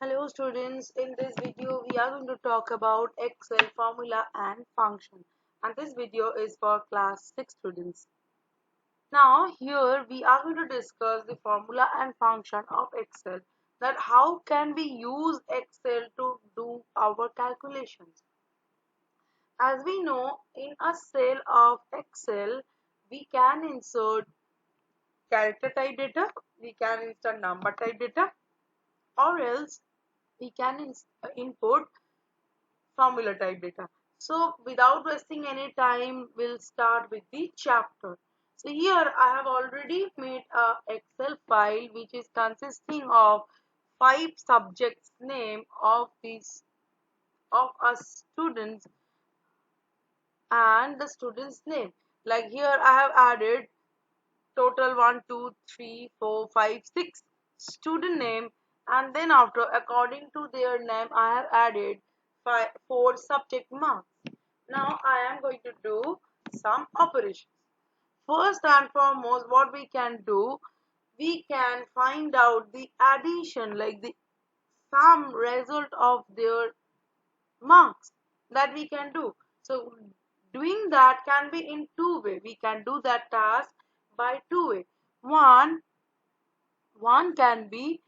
Hello students, in this video we are going to talk about Excel formula and function, and this video is for class 6 students. Now here we are going to discuss the formula and function of Excel, that how can we use Excel to do our calculations. As we know, in a cell of Excel we can insert character type data, we can insert number type data, or else we can input formula type data. So without wasting any time, we'll start with the chapter. So here I have already made a Excel file which is consisting of 5 subjects name of these of a students and the student's name. Like here I have added total 1, 2, 3, 4, 5, 6 student name, and then after according to their name I have added 4 subject marks. Now I am going to do some operations. First and foremost, what we can do, we can find out the addition, like the sum result of their marks, that we can do. So doing that can be in two ways. We can do that task by two ways. One can be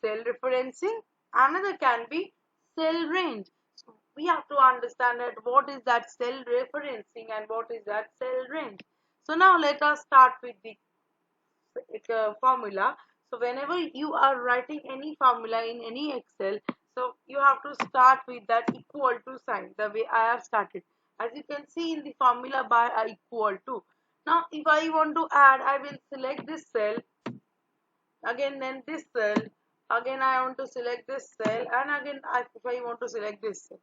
cell referencing, another can be cell range. So we have to understand that what is that cell referencing and what is that cell range. So now let us start with the formula. So whenever you are writing any formula in any Excel, so you have to start with that equal to sign, the way I have started. As you can see in the formula bar, equal to. Now if I want to add, I will select this cell, again then this cell, again I want to select this cell, and again if I want to select this cell,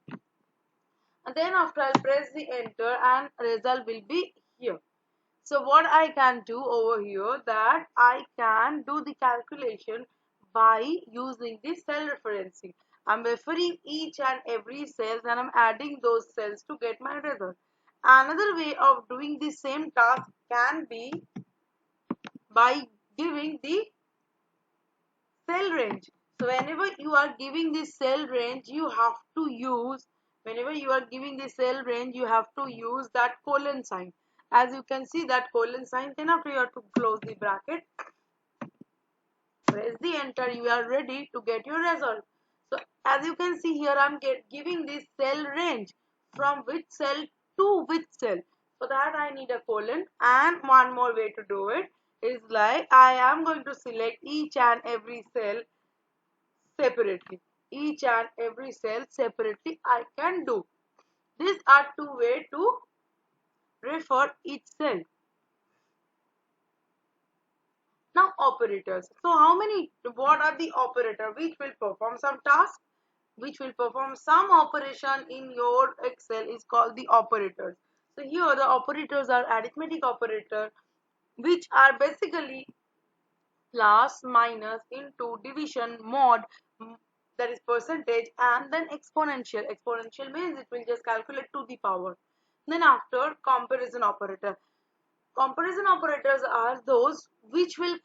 and then after I'll press the enter and result will be here. So what I can do over here, that I can do the calculation by using the cell referencing. I'm referring each and every cells and I'm adding those cells to get my result. Another way of doing the same task can be by giving the cell range. So whenever you are giving the cell range, you have to use, whenever you are giving the cell range, you have to use that colon sign. As you can see that colon sign, then after you have to close the bracket, press the enter, you are ready to get your result. So as you can see here, I'm giving this cell range from which cell to which cell. For that I need a colon, and one more way to do it is like I am going to select each and every cell separately. Each and every cell separately I can do. These are two ways to refer each cell. Now operators. So what are the operator which will perform some task, which will perform some operation in your Excel is called the operators. So here the operators are arithmetic operator, which are basically plus, minus, into, division, mod, that is percentage, and then exponential. Exponential means it will just calculate to the power. Then after, comparison operator. Comparison operators are those which will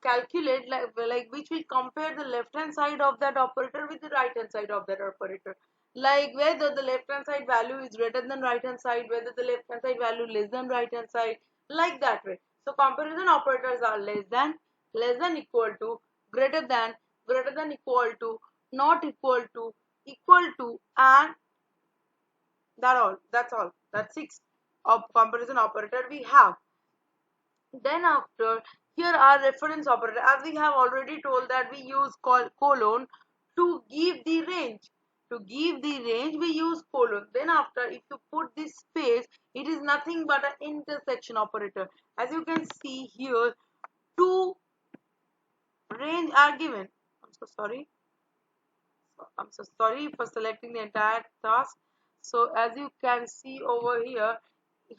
calculate, like which will compare the left hand side of that operator with the right hand side of that operator, like whether the left hand side value is greater than right hand side, whether the left hand side value less than right hand side, like that way. So comparison operators are less than equal to, greater than equal to, not equal to, and that's all. That's 6 of comparison operator we have. Then after, here are reference operator. As we have already told that we use colon to give the range. To give the range we use colon. Then after, if you put this space, it is nothing but an intersection operator. As you can see here, two range are given. I'm so sorry for selecting the entire task. So as you can see over here,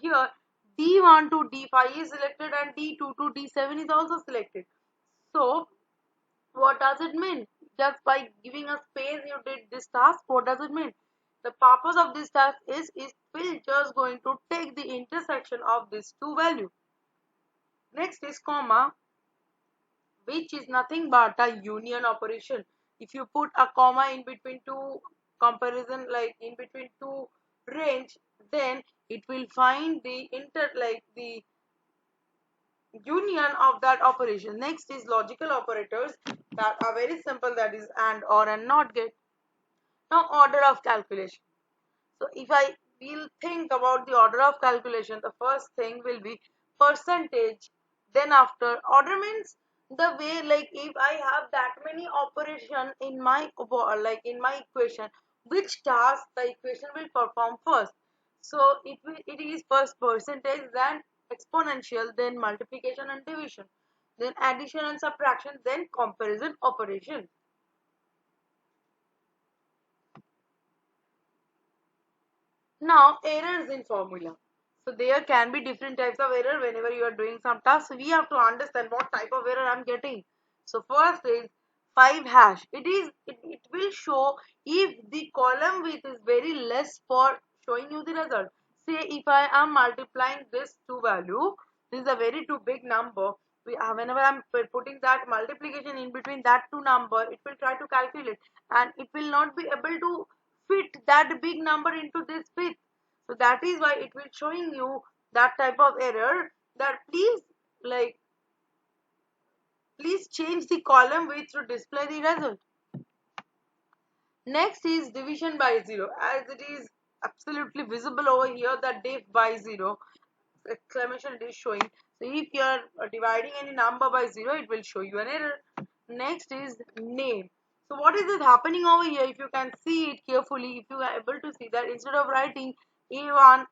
D1 to D5 is selected and D2 to D7 is also selected. So what does it mean? Just by giving a space you did this task, what does it mean? The purpose of this task is we're just going to take the intersection of these two values. Next is comma, which is nothing but a union operation. If you put a comma in between two comparison, like in between two range, then it will find the the union of that operation. Next is logical operators that are very simple, that is and, or, and not get. Now order of calculation. So if I will think about the order of calculation, the first thing will be percentage. Then after, order means the way, like if I have that many operation in my in my equation, which task the equation will perform first. So it is first percentage, then exponential, then multiplication and division, then addition and subtraction, then comparison operation. Now, errors in formula. So there can be different types of error whenever you are doing some tasks. So we have to understand what type of error I'm getting. So first is 5 hash. It will show if the column width is very less for showing you the result. Say if I am multiplying this two value, this is a very too big number. Whenever I'm putting that multiplication in between that two number, it will try to calculate and it will not be able to fit that big number into this width. So that is why it will showing you that type of error, that please change the column width to display the result. Next is division by zero, as it is absolutely visible over here that div by zero exclamation it is showing. So if you are dividing any number by zero, it will show you an error. Next is name. So what is it happening over here? If you can see it carefully, if you are able to see that instead of writing A1,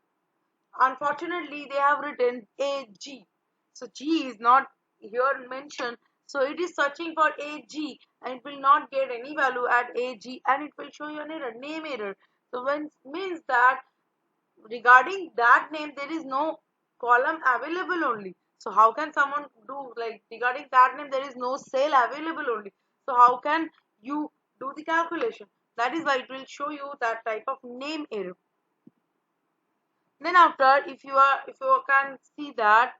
unfortunately they have written AG. So G is not here mentioned. So it is searching for AG and it will not get any value at AG and it will show you an error, name error. So when means that regarding that name there is no column available only. So how can someone do, like regarding that name there is no cell available only. So how can you do the calculation? That is why it will show you that type of name error. Then after, if you can see that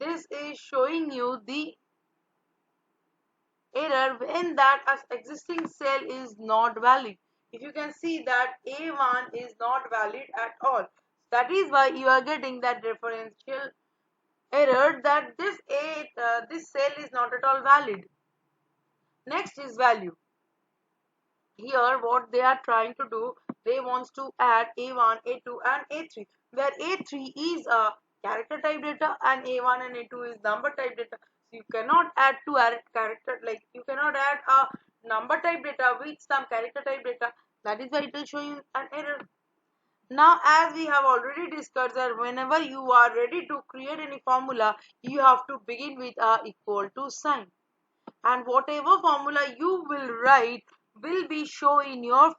this is showing you the error when that existing cell is not valid. If you can see that A1 is not valid at all, that is why you are getting that referential error that this cell is not at all valid. Next is value. Here what they are trying to do, they wants to add A1, A2 and A3, where A3 is a character type data and A1 and A2 is number type data. So you cannot add two character, like you cannot add a number type data with some character type data. That is why it will show you an error. Now as we have already discussed that whenever you are ready to create any formula, you have to begin with a equal to sign, and whatever formula you will write will be shown in your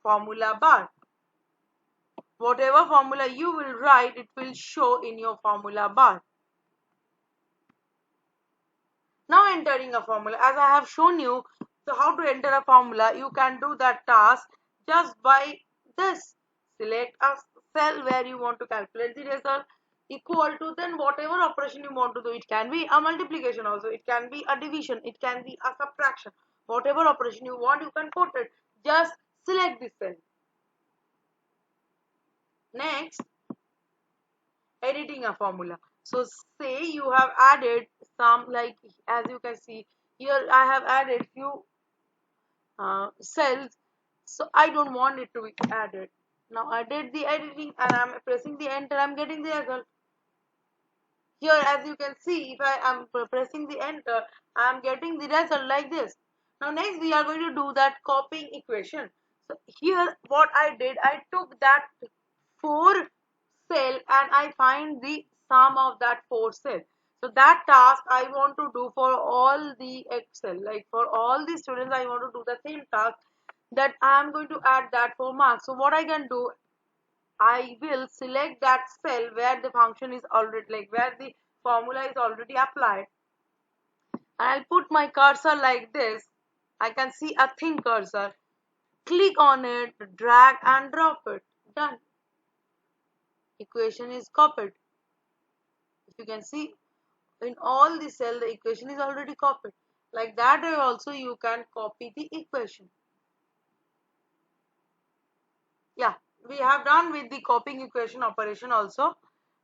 formula bar. Whatever formula you will write, it will show in your formula bar. Now entering a formula, as I have shown you, so how to enter a formula, you can do that task just by this. Select a cell where you want to calculate the result, equal to, then whatever operation you want to do. It can be a multiplication also, it can be a division, it can be a subtraction. Whatever operation you want, you can put it. Just select this cell. Next, editing a formula. So say you have added some, like as you can see here I have added few cells, so I don't want it to be added. Now I did the editing and I'm pressing the enter, I'm getting the result. Here as you can see, if I am pressing the enter, I am getting the result like this. Now next we are going to do that copying equation. So here what I did, I took that 4 cell and I find the sum of that 4 cell. So that task I want to do for all the Excel, like for all the students I want to do the same task, that I am going to add that 4 marks. So what I can do, I will select that cell where the function is already, like where the formula is already applied, and I'll put my cursor like this. I can see a thin cursor. Click on it, drag and drop it. Done. Equation is copied. If you can see, in all the cell the equation is already copied. Like that way also you can copy the equation. Yeah, we have done with the copying equation operation also.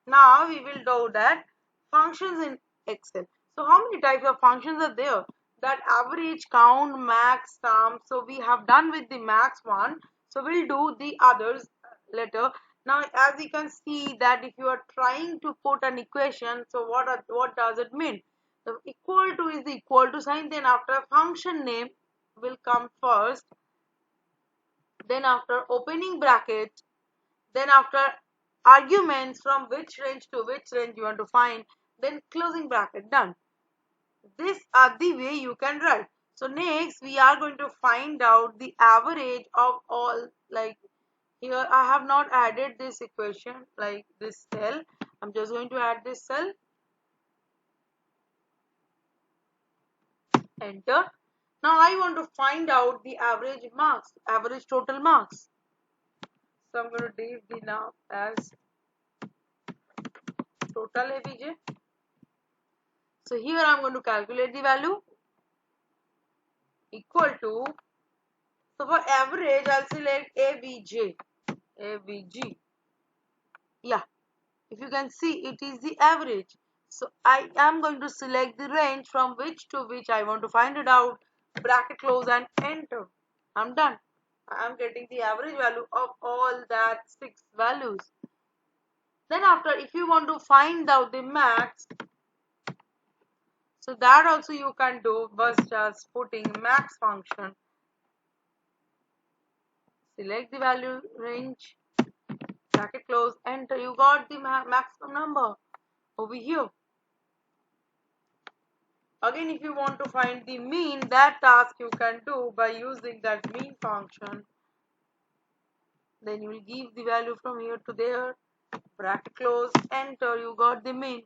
Now we will do that functions in Excel. So how many types of functions are there? That average, count, max, sum. So we have done with the max one. So we'll do the others later. Now as you can see that if you are trying to put an equation, so what does it mean? The equal to is the equal to sign, then after function name will come first, then after opening bracket, then after arguments from which range to which range you want to find, then closing bracket, done. This are the way you can write. So next we are going to find out the average of all. Like here I have not added this equation, like this cell. I'm just going to add this cell, enter. Now I want to find out the average marks, average total marks. So I'm going to leave the now as total AVJ. So here I'm going to calculate the value equal to, so for average I'll select AVJ, AVG. Yeah, if you can see it is the average. So I am going to select the range from which to which I want to find it out, bracket close and enter. I'm done. I am getting the average value of all that 6 values. Then after, if you want to find out the max, so that also you can do by just putting max function, select the value range, bracket close, enter. You got the maximum number over here. Again, if you want to find the mean, that task you can do by using that mean function. Then you will give the value from here to there, bracket close, enter. You got the mean.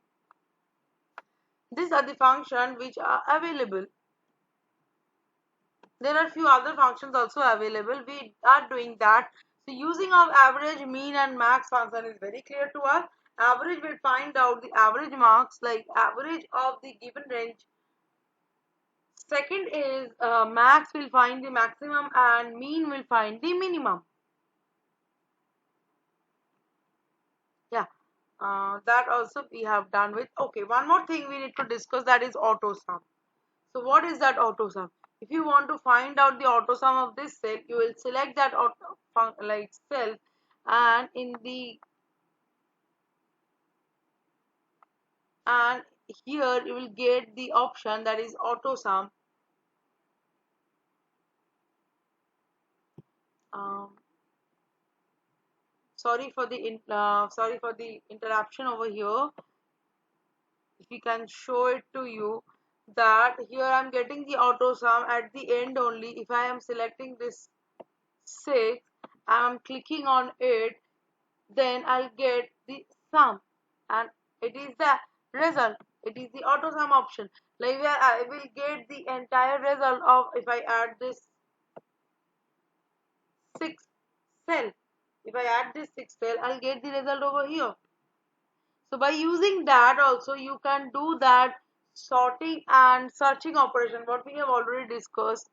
These are the functions which are available. There are few other functions also available. We are doing that. So using of average, mean and max function is very clear to us. Average will find out the average marks, like average of the given range. Second is max will find the maximum and mean will find the minimum. Yeah, that also we have done with. Okay, one more thing we need to discuss, that is auto sum. So what is that auto sum? If you want to find out the auto sum of this cell, you will select that auto like cell, and in the and here you will get the option that is auto sum. Um, sorry for the interruption over here. If we can show it to you, that here I'm getting the auto sum at the end only. If I am selecting this 6, I'm clicking on it, then I'll get the sum, and it is the result. It is the auto sum option, like where I will get the entire result of, if I add this 6 cell, if I add this 6 cell, I'll get the result over here. So by using that also you can do that sorting and searching operation, what we have already discussed.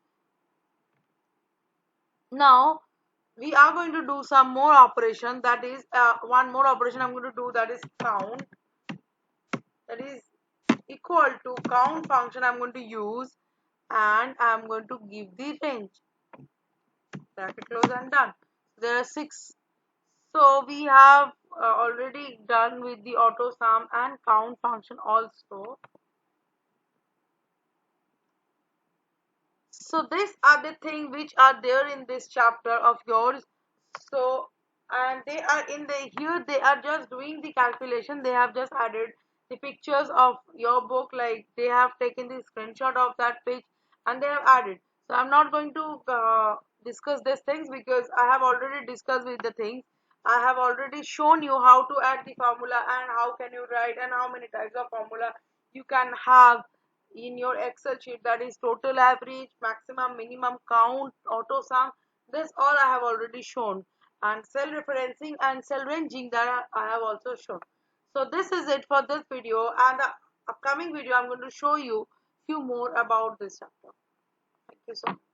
Now we are going to do some more operation, that is one more operation I'm going to do, that is count. That is equal to count function I'm going to use, and I'm going to give the range, bracket close and done. There are 6. So we have already done with the auto sum and count function also. So these are the things which are there in this chapter of yours. So, and they are in the here, they are just doing the calculation. They have just added the pictures of your book, like they have taken the screenshot of that page and they have added. So I'm not going to discuss these things because I have already discussed with the things. I have already shown you how to add the formula and how can you write and how many types of formula you can have in your Excel sheet, that is total, average, maximum, minimum, count, auto sum. This all I have already shown, and cell referencing and cell ranging, that I have also shown. So this is it for this video, and the upcoming video I'm going to show you you more about this chapter. Thank you so much.